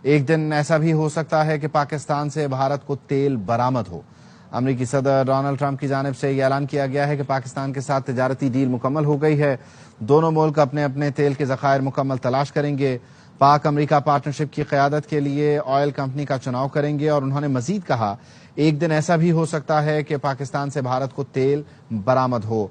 ایک دن ایسا بھی ہو سکتا ہے کہ پاکستان سے بھارت کو تیل برآمد ہو۔ امریکی صدر ڈونلڈ ٹرمپ کی جانب سے یہ اعلان کیا گیا ہے کہ پاکستان کے ساتھ تجارتی ڈیل مکمل ہو گئی ہے۔ دونوں ملک اپنے اپنے تیل کے ذخائر مکمل تلاش کریں گے۔ پاک امریکہ پارٹنرشپ کی قیادت کے لیے آئل کمپنی کا چناؤ کریں گے، اور انہوں نے مزید کہا ایک دن ایسا بھی ہو سکتا ہے کہ پاکستان سے بھارت کو تیل برآمد ہو۔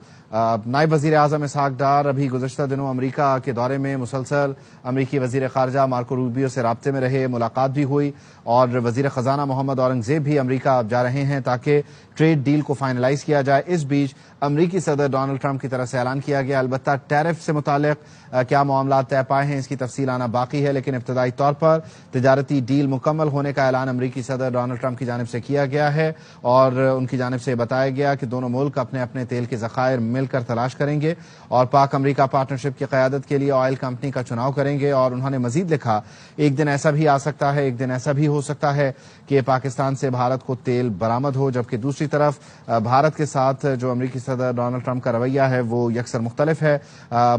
نائب وزیر اعظم اسحاق ڈار ابھی گزشتہ دنوں امریکہ کے دورے میں مسلسل امریکی وزیر خارجہ مارکو روبیو سے رابطے میں رہے، ملاقات بھی ہوئی، اور وزیر خزانہ محمد اورنگزیب بھی امریکہ اب جا رہے ہیں تاکہ ٹریڈ ڈیل کو فائنلائز کیا جائے۔ اس بیچ امریکی صدر ڈونلڈ ٹرمپ کی طرف سے اعلان کیا گیا، البتہ ٹیرف سے متعلق کیا معاملات طے پائے ہیں اس کی تفصیل آنا باقی ہے، لیکن ابتدائی طور پر تجارتی ڈیل مکمل ہونے کا اعلان امریکی صدر ڈونلڈ ٹرمپ کی جانب سے کیا گیا ہے، اور ان کی جانب سے بتایا گیا کہ دونوں ملک اپنے اپنے تیل کے ذخائر مل کر تلاش کریں گے اور پاک امریکہ پارٹنرشپ کی قیادت کے لیے آئل کمپنی کا چناؤ کریں گے۔ اور انہوں نے مزید لکھا ایک دن ایسا بھی آ سکتا ہے، ایک دن ایسا بھی ہو سکتا ہے کہ پاکستان سے بھارت کو تیل برآمد ہو، جبکہ دوسری طرف بھارت کے ساتھ جو امریکی صدر ڈونلڈ ٹرمپ کا رویہ ہے وہ یکسر مختلف ہے۔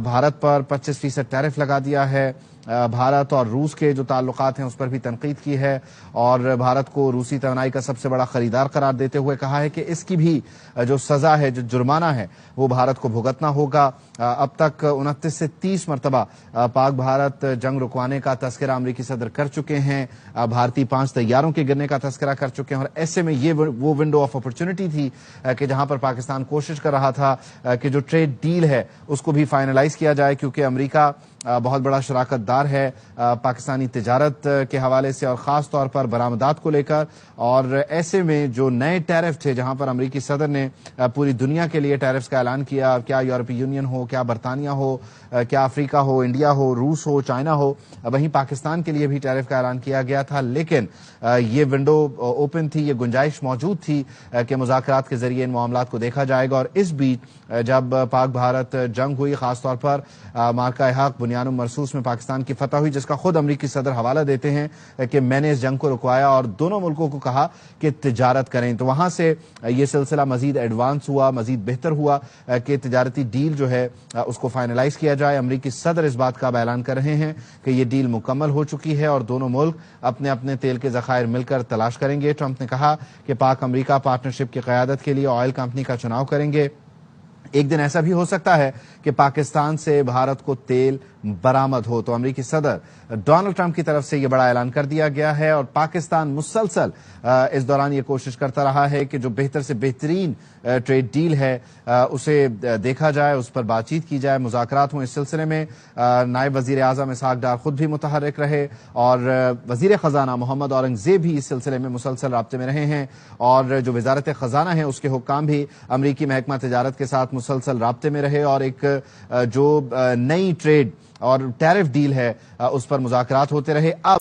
بھارت پر 25% ٹیرف لگا دیا ہے، بھارت اور روس کے جو تعلقات ہیں اس پر بھی تنقید کی ہے، اور بھارت کو روسی توانائی کا سب سے بڑا خریدار قرار دیتے ہوئے کہا ہے کہ اس کی بھی جو سزا ہے، جو جرمانہ ہے، وہ بھارت کو بھگتنا ہوگا۔ اب تک 29 سے 30 مرتبہ پاک بھارت جنگ رکوانے کا تذکرہ امریکی صدر کر چکے ہیں، بھارتی 5 طیاروں کے گرنے کا تذکرہ کر چکے ہیں، اور ایسے میں یہ وہ ونڈو آف اپرچونٹی تھی کہ جہاں پر پاکستان کوشش کر رہا تھا کہ جو ٹریڈ ڈیل ہے اس کو بھی فائنلائز کیا جائے، کیونکہ امریکہ بہت بڑا شراکت دار ہے پاکستانی تجارت کے حوالے سے، اور خاص طور پر برآمدات کو لے کر۔ اور ایسے میں جو نئے ٹیرف تھے، جہاں پر امریکی صدر نے پوری دنیا کے لیے ٹیرفز کا اعلان کیا، کیا یورپی یونین ہو، کیا برطانیہ ہو، کیا افریقہ ہو، انڈیا ہو، روس ہو، چائنا ہو، وہیں پاکستان کے لیے بھی ٹیرف کا اعلان کیا گیا تھا، لیکن یہ ونڈو اوپن تھی، یہ گنجائش موجود تھی کہ مذاکرات کے ذریعے ان معاملات کو دیکھا جائے گا۔ اور اس بیچ جب پاک بھارت جنگ ہوئی، خاص طور پر مارکہ حق بنیان مرصوص میں پاکستان کی فتح ہوئی، جس کا خود امریکی صدر حوالہ دیتے ہیں کہ میں نے اس جنگ کو رکوایا اور دونوں ملکوں کو کہا کہ تجارت کریں، تو وہاں سے یہ سلسلہ مزید ایڈوانس ہوا، مزید بہتر ہوا کہ تجارتی ڈیل جو ہے اس کو فائنلائز کیا جائے۔ امریکی صدر اس بات کا اعلان کر رہے ہیں کہ یہ ڈیل مکمل ہو چکی ہے اور دونوں ملک اپنے اپنے تیل کے ذخائر مل کر تلاش کریں گے۔ ٹرمپ نے کہا کہ پاک امریکہ پارٹنرشپ کی قیادت کے لیے آئل کمپنی کا چناؤ کریں گے۔ ایک دن ایسا بھی ہو سکتا ہے کہ پاکستان سے بھارت کو تیل برآمد ہو۔ تو امریکی صدر ڈونلڈ ٹرمپ کی طرف سے یہ بڑا اعلان کر دیا گیا ہے، اور پاکستان مسلسل اس دوران یہ کوشش کرتا رہا ہے کہ جو بہتر سے بہترین ٹریڈ ڈیل ہے اسے دیکھا جائے، اس پر بات چیت کی جائے، مذاکرات ہوں۔ اس سلسلے میں نائب وزیر اعظم اسحاق ڈار خود بھی متحرک رہے، اور وزیر خزانہ محمد اورنگزیب بھی اس سلسلے میں مسلسل رابطے میں رہے ہیں، اور جو وزارت خزانہ ہے اس کے حکام بھی امریکی محکمہ تجارت کے ساتھ مسلسل رابطے میں رہے، اور ایک جو نئی ٹریڈ اور ٹیرف ڈیل ہے اس پر مذاکرات ہوتے رہے۔ اب